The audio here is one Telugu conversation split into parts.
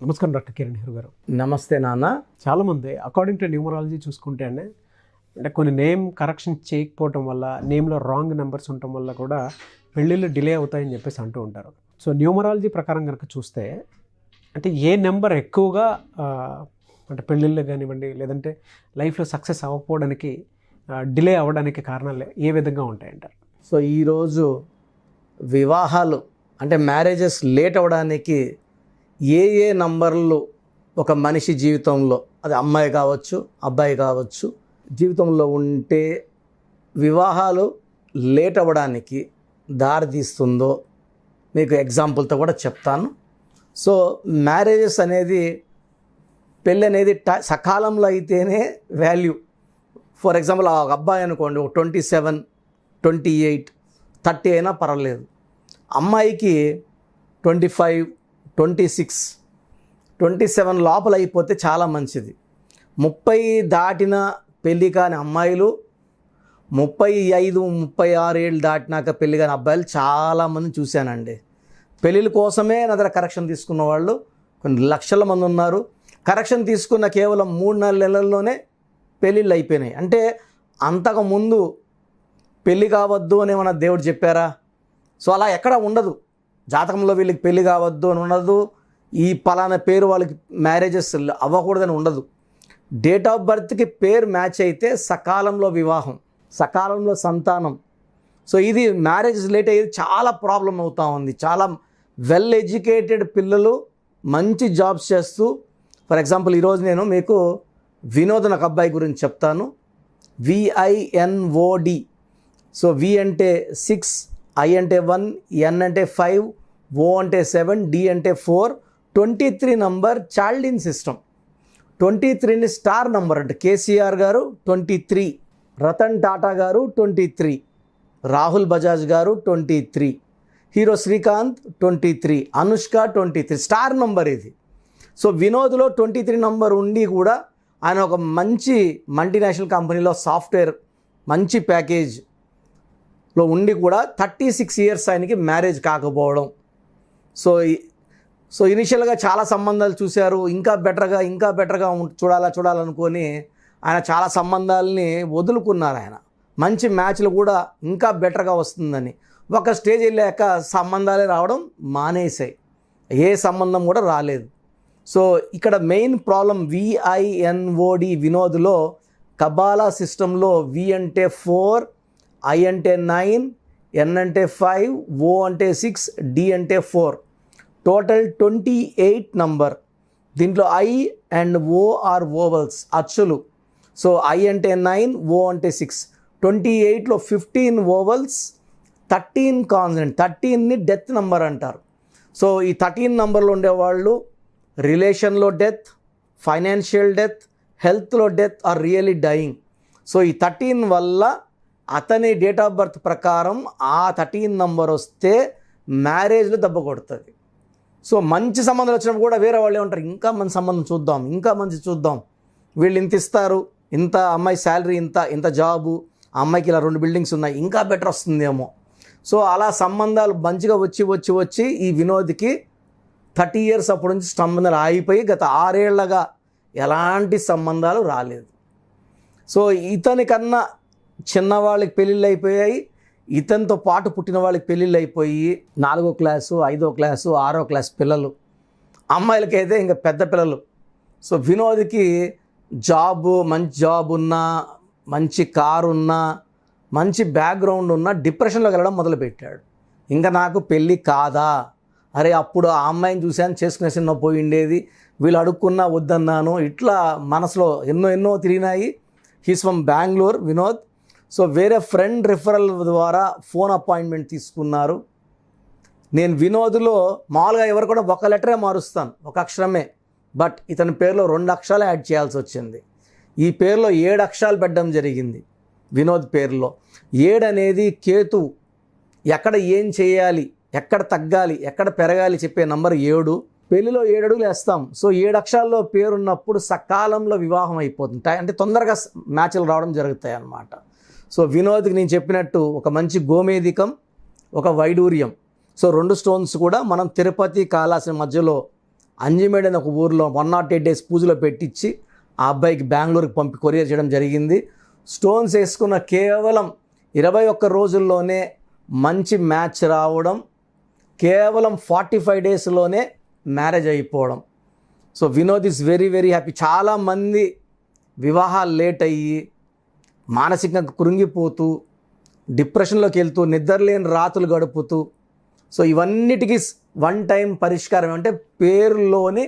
నమస్కారం డాక్టర్ కిరణ్ నెహ్రూ గారు. నమస్తే నాన్న. చాలామంది అకార్డింగ్ టు న్యూమరాలజీ చూసుకుంటే అంటే కొన్ని నేమ్ కరెక్షన్ చేయకపోవటం వల్ల, నేమ్లో రాంగ్ నెంబర్స్ ఉండటం వల్ల కూడా పెళ్ళిళ్ళు డిలే అవుతాయని చెప్పేసి అంటూ ఉంటారు. సో న్యూమరాలజీ ప్రకారం కనుక చూస్తే అంటే ఏ నెంబర్ ఎక్కువగా అంటే పెళ్ళిళ్ళు కానివ్వండి, లేదంటే లైఫ్లో సక్సెస్ అవ్వకపోవడానికి డిలే అవ్వడానికి కారణాలు ఏ విధంగా ఉంటాయంటారు? సో ఈరోజు వివాహాలు అంటే మ్యారేజెస్ లేట్ అవ్వడానికి ఏ నంబర్లు ఒక మనిషి జీవితంలో, అది అమ్మాయి కావచ్చు అబ్బాయి కావచ్చు, జీవితంలో ఉంటే వివాహాలు లేట్ అవ్వడానికి దారితీస్తుందో మీకు ఎగ్జాంపుల్తో కూడా చెప్తాను. సో మ్యారేజెస్ అనేది, పెళ్ళి అనేది సకాలంలో అయితేనే వాల్యూ. ఫర్ ఎగ్జాంపుల్ ఆ అబ్బాయి అనుకోండి 27, 28, 30 అయినా పర్వాలేదు. అమ్మాయికి 25, 26, 27 లోపల అయిపోతే చాలా మంచిది. 30 దాటిన పెళ్ళి కాని అమ్మాయిలు, 35, 36 ఏళ్ళు దాటినాక పెళ్ళి కాని అబ్బాయిలు చాలామంది చూశానండి. పెళ్ళిళ్ళ కోసమే నా దగ్గర కరెక్షన్ తీసుకున్న వాళ్ళు కొన్ని లక్షల మంది ఉన్నారు. కరెక్షన్ తీసుకున్న కేవలం 3-4 నెలల్లోనే పెళ్ళిళ్ళు అయిపోయినాయి. అంటే అంతకుముందు పెళ్ళి కావద్దు అని ఏమన్నా దేవుడు చెప్పారా? సో అలా ఎక్కడ ఉండదు. జాతకంలో వీళ్ళకి పెళ్ళి కావద్దు అని ఉండదు, ఈ పలానా పేరు వాళ్ళకి మ్యారేజెస్ అవ్వకూడదని ఉండదు. డేట్ ఆఫ్ బర్త్కి పేరు మ్యాచ్ అయితే సకాలంలో వివాహం, సకాలంలో సంతానం. సో ఇది మ్యారేజెస్ లేట్ అయ్యేది చాలా ప్రాబ్లం అవుతూ ఉంది. చాలా వెల్ ఎడ్యుకేటెడ్ పిల్లలు మంచి జాబ్స్ చేస్తూ, ఫర్ ఎగ్జాంపుల్ ఈరోజు నేను మీకు వినోద్ అనే ఒక అబ్బాయి గురించి చెప్తాను. VINOD. సో V అంటే 6, I అంటే 1, N అంటే 5, O అంటే 7, D అంటే 4, 23 నంబర్ చైల్డ్ ఇన్ సిస్టమ్. 23ని స్టార్ నంబర్ అంటే కేసీఆర్ గారు 23, రతన్ టాటా గారు 23, రాహుల్ బజాజ్ గారు 23, hero Srikanth 23, Anushka 23, star number ఇది. సో వినోద్లో 23 నంబర్ ఉండి కూడా ఆయన ఒక మంచి మల్టీనేషనల్ కంపెనీలో సాఫ్ట్వేర్ మంచి ప్యాకేజ్లో ఉండి కూడా 36 ఇయర్స్ ఆయనకి మ్యారేజ్ కాకపోవడం. సో ఇనిషియల్గా చాలా సంబంధాలు చూశారు, ఇంకా బెటర్గా చూడాలనుకొని ఆయన చాలా సంబంధాలని వదులుకున్నారు. ఆయన మంచి మ్యాచ్లు కూడా ఇంకా బెటర్గా వస్తుందని ఒక స్టేజ్ వెళ్ళాక సంబంధాలే రావడం మానేసాయి, ఏ సంబంధం కూడా రాలేదు. సో ఇక్కడ మెయిన్ ప్రాబ్లం VINOD వినోద్లో కబాలా సిస్టంలో V అంటే 4, I అంటే 9, N అంటే 5, O అంటే 6, D అంటే 4, టోటల్ 28 నంబర్. దీంట్లో I and O are vowels, అచ్చులు. సో I అంటే 9, O అంటే 6. 28లో 15 ఓవల్స్, 13 కాన్సనెంట్. 13ని డెత్ నంబర్ అంటారు. సో ఈ 13 నంబర్లో ఉండేవాళ్ళు రిలేషన్లో డెత్, ఫైనాన్షియల్ డెత్, హెల్త్లో death are really dying. So ఈ 13 వల్ల అతని డేట్ ఆఫ్ బర్త్ ప్రకారం ఆ 13 నంబర్ వస్తే మ్యారేజ్లో దెబ్బ కొడుతుంది. సో మంచి సంబంధాలు వచ్చినప్పుడు కూడా వేరే వాళ్ళు ఏమంటారు, ఇంకా మంచి సంబంధం చూద్దాం, ఇంకా మంచి చూద్దాం, వీళ్ళు ఇంత ఇస్తారు, ఇంత అమ్మాయి శాలరీ, ఇంత జాబు, ఆ అమ్మాయికి ఇలా 2 బిల్డింగ్స్ ఉన్నాయి, ఇంకా బెటర్ వస్తుందేమో. సో అలా సంబంధాలు మంచిగా వచ్చి ఈ వినోద్కి 30 ఇయర్స్ అప్పటి నుంచి సంబంధాలు ఆగిపోయి గత 6 ఏళ్లగా ఎలాంటి సంబంధాలు రాలేదు. సో ఇతనికన్నా చిన్నవాళ్ళకి పెళ్ళిళ్ళు అయిపోయాయి, ఇతనితో పాటు పుట్టిన వాళ్ళకి పెళ్ళిళ్ళు అయిపోయి 4వ క్లాసు, 5వ క్లాసు, 6వ క్లాసు పిల్లలు, అమ్మాయిలకైతే ఇంకా పెద్ద పిల్లలు. సో వినోద్కి మంచి జాబ్ ఉన్నా, మంచి కారు ఉన్నా, మంచి బ్యాక్గ్రౌండ్ ఉన్నా డిప్రెషన్లోకి వెళ్ళడం మొదలుపెట్టాడు. ఇంకా నాకు పెళ్ళి కాదా, అరే అప్పుడు ఆ అమ్మాయిని చూశాను చేసుకునేసిన్న పోయి ఉండేది, వీళ్ళు అడుక్కున్నా వద్దన్నాను, ఇట్లా మనసులో ఎన్నో తిరిగినాయి. He's from Bengaluru Vinod. So వేరే ఫ్రెండ్ రిఫరల్ ద్వారా ఫోన్ అపాయింట్మెంట్ తీసుకున్నారు. నేను వినోద్లో మామూలుగా ఎవరు కూడా ఒక లెటరే మారుస్తాను, ఒక అక్షరమే. బట్ ఇతని పేరులో 2 అక్షరాలు యాడ్ చేయాల్సి వచ్చింది. ఈ పేరులో 7 అక్షరాలు పెట్టడం జరిగింది. వినోద్ పేరులో 7 అనేది కేతు, ఎక్కడ ఏం చేయాలి, ఎక్కడ తగ్గాలి, ఎక్కడ పెరగాలి చెప్పే నంబర్ 7. పెళ్ళిలో 7 అడుగులు వేస్తాం. సో 7 అక్షరాల్లో పేరున్నప్పుడు సకాలంలో వివాహం అయిపోతుంది, అంటే తొందరగా మ్యాచ్లు రావడం జరుగుతాయి అన్నమాట. సో వినోద్కి నేను చెప్పినట్టు ఒక మంచి గోమేధికం, ఒక వైడూర్యం, సో 2 స్టోన్స్ కూడా మనం తిరుపతి కాళహస్తి మధ్యలో అంజిమేడ్ అనే ఒక ఊరిలో 108 days పూజలో పెట్టించి ఆ అబ్బాయికి బెంగళూరుకి కొరియర్ చేయడం జరిగింది. స్టోన్స్ వేసుకున్న కేవలం 21 రోజుల్లోనే మంచి మ్యాచ్ రావడం, కేవలం 45 daysలోనే మ్యారేజ్ అయిపోవడం. So Vinod is very very happy. చాలామంది వివాహాలు లేట్ అయ్యి మానసికంగా కృంగిపోతూ డిప్రెషన్లోకి వెళ్తూ నిద్రలేని రాత్రులు గడుపుతూ, సో ఇవన్నిటికీ వన్ టైం పరిష్కారం అంటే పేరులోని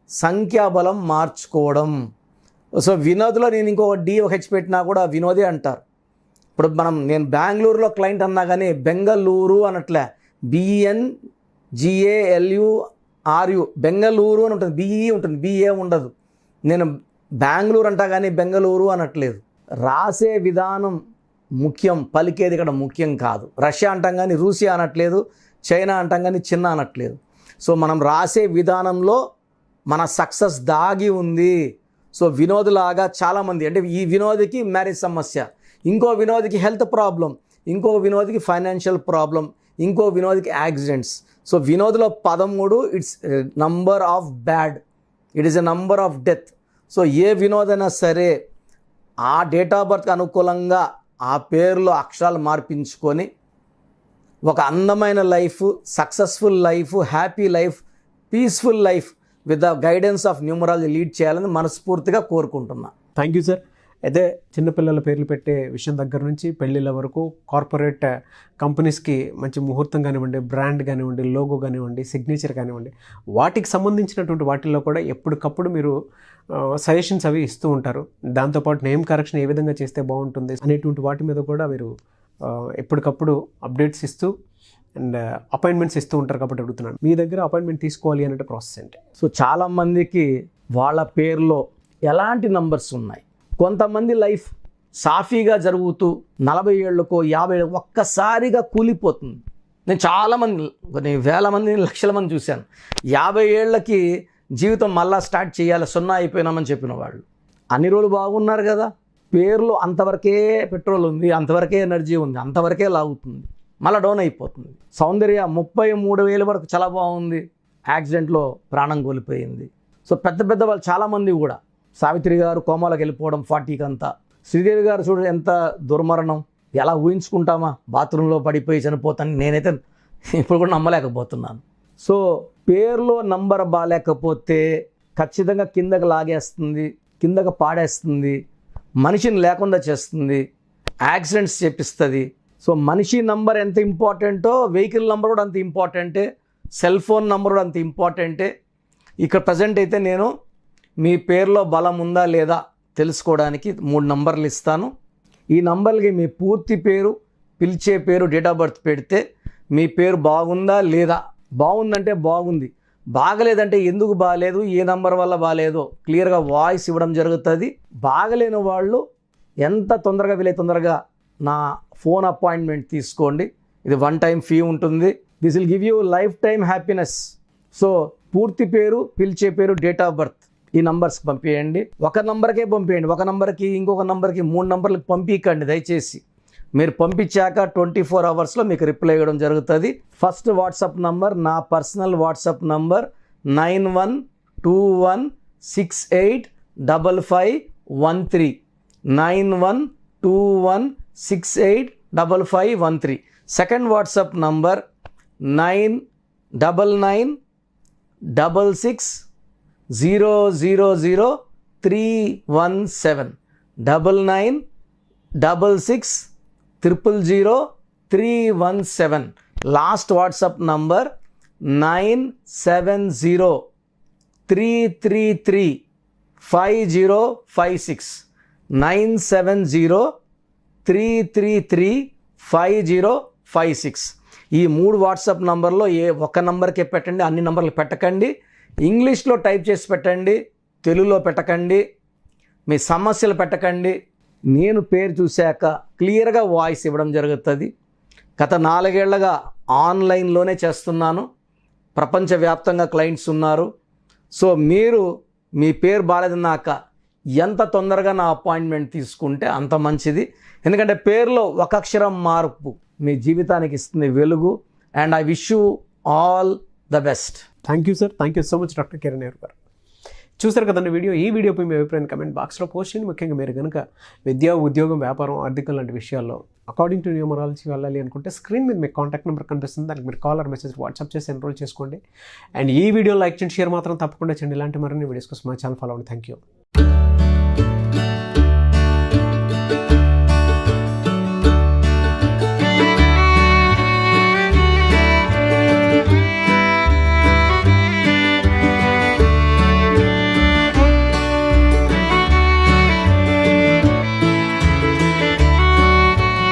సంఖ్యాబలం మార్చుకోవడం. సో వినోద్లో నేను ఇంకొక D ఒక H పెట్టినా కూడా వినోదే అంటారు. ఇప్పుడు నేను బెంగళూరులో క్లయింట్ అన్నా కానీ బెంగళూరు అనట్లే, BNGALURU బెంగళూరు అని ఉంటుంది, BE ఉంటుంది, BA ఉండదు. నేను బెంగళూరు అంటా కానీ బెంగళూరు అనట్లేదు. రాసే విధానం ముఖ్యం, పలికేది ఇక్కడ ముఖ్యం కాదు. రష్యా అంటాం కానీ రూసియా అనట్లేదు, చైనా అంటాం కానీ చిన్న అనట్లేదు. సో మనం రాసే విధానంలో మన సక్సెస్ దాగి ఉంది. సో వినోద్ లాగా చాలామంది, అంటే ఈ వినోద్కి మ్యారేజ్ సమస్య, ఇంకో వినోద్కి హెల్త్ ప్రాబ్లం, ఇంకో వినోద్కి ఫైనాన్షియల్ ప్రాబ్లం, ఇంకో వినోద్కి యాక్సిడెంట్స్. సో వినోద్లో 13 it's number of bad, it is a number of death. So ఏ వినోదైనా సరే ఆ డేట్ ఆఫ్ బర్త్కి అనుకూలంగా ఆ పేరులో అక్షరాలు మార్పించుకొని ఒక అందమైన life, successful life, happy life, peaceful life with the guidance of numerology lead చేయాలని మనస్ఫూర్తిగా కోరుకుంటున్నా. Thank you sir. అయితే చిన్నపిల్లల పేర్లు పెట్టే విషయం దగ్గర నుంచి పెళ్ళిళ్ళ వరకు కార్పొరేట్ కంపెనీస్కి మంచి ముహూర్తం కానివ్వండి, బ్రాండ్ కానివ్వండి, లోగో కానివ్వండి, సిగ్నేచర్ కానివ్వండి, వాటికి సంబంధించినటువంటి వాటిల్లో కూడా ఎప్పటికప్పుడు మీరు సజెషన్స్ అవి ఇస్తూ ఉంటారు. దాంతోపాటు నేమ్ కరెక్షన్ ఏ విధంగా చేస్తే బాగుంటుంది అనేటువంటి వాటి మీద కూడా మీరు ఎప్పటికప్పుడు అప్డేట్స్ ఇస్తూ అండ్ అపాయింట్మెంట్స్ ఇస్తూ ఉంటారు. కాబట్టి అడుగుతున్నాను, మీ దగ్గర అపాయింట్మెంట్ తీసుకోవాలి అనే ప్రాసెస్ ఏంటి? సో చాలామందికి వాళ్ళ పేరులో ఎలాంటి నంబర్స్ ఉన్నాయి, కొంతమంది లైఫ్ సాఫీగా జరుగుతూ 40 ఏళ్ళకో 50 ఏళ్ళకో ఒక్కసారిగా కూలిపోతుంది. నేను చాలామంది, కొన్ని వేల మంది, లక్షల మంది చూశాను. 50 ఏళ్ళకి జీవితం మళ్ళా స్టార్ట్ చేయాలి, 0 అయిపోయినామని చెప్పిన వాళ్ళు. అన్ని రోజులు బాగున్నారు కదా, పేరులో అంతవరకే పెట్రోల్ ఉంది, అంతవరకే ఎనర్జీ ఉంది, అంతవరకే లాగుతుంది, మళ్ళీ డౌన్ అయిపోతుంది. సౌందర్య 33,000 వరకు చాలా బాగుంది, యాక్సిడెంట్లో ప్రాణం కోల్పోయింది. సో పెద్ద పెద్ద వాళ్ళు చాలామంది కూడా, సావిత్రి గారు కోమాలకు వెళ్ళిపోవడం 40కి అంతా, శ్రీదేవి గారు చూడ ఎంత దుర్మరణం, ఎలా ఊహించుకుంటామా, బాత్రూంలో పడిపోయి చనిపోతాను. నేనైతే ఇప్పుడు కూడా నమ్మలేకపోతున్నాను. సో పేరులో నంబర్ బాగాలేకపోతే ఖచ్చితంగా కిందకి లాగేస్తుంది, కిందకి పాడేస్తుంది, మనిషిని లేకుండా చేస్తుంది, యాక్సిడెంట్స్ చేపిస్తుంది. సో మనిషి నంబర్ ఎంత ఇంపార్టెంటో వెహికల్ నంబర్ కూడా అంత ఇంపార్టెంటే, సెల్ ఫోన్ నంబర్ కూడా అంత ఇంపార్టెంటే. ఇక్కడ ప్రజెంట్ అయితే నేను మీ పేరులో బలం ఉందా లేదా తెలుసుకోవడానికి 3 నంబర్లు ఇస్తాను. ఈ నంబర్లకి మీ పూర్తి పేరు, పిలిచే పేరు, డేట్ ఆఫ్ బర్త్ పెడితే మీ పేరు బాగుందా లేదా, బాగుందంటే బాగుంది, బాగలేదంటే ఎందుకు బాగలేదు, ఏ నంబర్ వల్ల బాగలేదో క్లియర్గా వాయిస్ ఇవ్వడం జరుగుతుంది. బాగలేని వాళ్ళు ఎంత తొందరగా వీలైతే తొందరగా నా ఫోన్ అపాయింట్మెంట్ తీసుకోండి. ఇది 1 time ఫీ ఉంటుంది. This will give you life time happiness. So పూర్తి పేరు, పిలిచే పేరు, డేట్ ఆఫ్ బర్త్ ఈ నంబర్స్కి పంపించండి. ఒక నంబర్కే పంపించండి, ఒక నంబర్కి ఇంకొక నంబర్కి 3 నంబర్లకు పంపించండి దయచేసి. మీరు పంపించాక 24 hours మీకు రిప్లై ఇవ్వడం జరుగుతుంది. ఫస్ట్ వాట్సాప్ నంబర్ నా personal WhatsApp number 9121685513 9121685513. Second WhatsApp number 9966000317 9966000317. Last WhatsApp number 9703335056 9703335056. ఈ 3 వాట్సాప్ నంబర్లో ఏ ఒక్క నంబర్కే పెట్టండి, అన్ని నంబర్లు పెట్టకండి. ఇంగ్లీష్లో టైప్ చేసి పెట్టండి, తెలుగులో పెట్టకండి, మీ సమస్యలు పెట్టకండి. నేను పేరు చూశాక క్లియర్గా వాయిస్ ఇవ్వడం జరుగుతుంది. గత 4 ఏళ్లుగా ఆన్లైన్లోనే చేస్తున్నాను, ప్రపంచవ్యాప్తంగా క్లయింట్స్ ఉన్నారు. సో మీరు మీ పేరు బాలేదన్నాక ఎంత తొందరగా నా అపాయింట్మెంట్ తీసుకుంటే అంత మంచిది. ఎందుకంటే పేరులో ఒక అక్షరం మార్పు మీ జీవితానికి ఇస్తుంది వెలుగు. And I wish you all the best. Thank you sir, thank you so much doctor Kiran Nehru గారు. చూసారు కదండి వీడియో. ఈ వీడియోపై మీ అభిప్రాయం కమెంట్ బాక్స్లో పోస్ట్ చేయండి. ముఖ్యంగా మీరు కనుక విద్య, ఉద్యోగం, వ్యాపారం, ఆర్థికం లాంటి విషయాల్లో అకార్డింగ్ టు న్యూమరాలజీ వెళ్ళాలి అనుకుంటే స్క్రీన్ మీద మీకు కాంటాక్ట్ నెంబర్ కనిపిస్తుంది. దానికి మీరు కాల్ ఆర్ మెసేజ్ వాట్సాప్ చేసి ఎన్రోల్ చేసుకోండి. అండ్ ఈ వీడియో లైక్ చేయండి, షేర్ మాత్రం తప్పకుండా చేయండి. ఇలాంటి మరిన్ని వీడియోస్ కోసం మా ఛానల్ ఫాలో అవ్వండి. Thank you.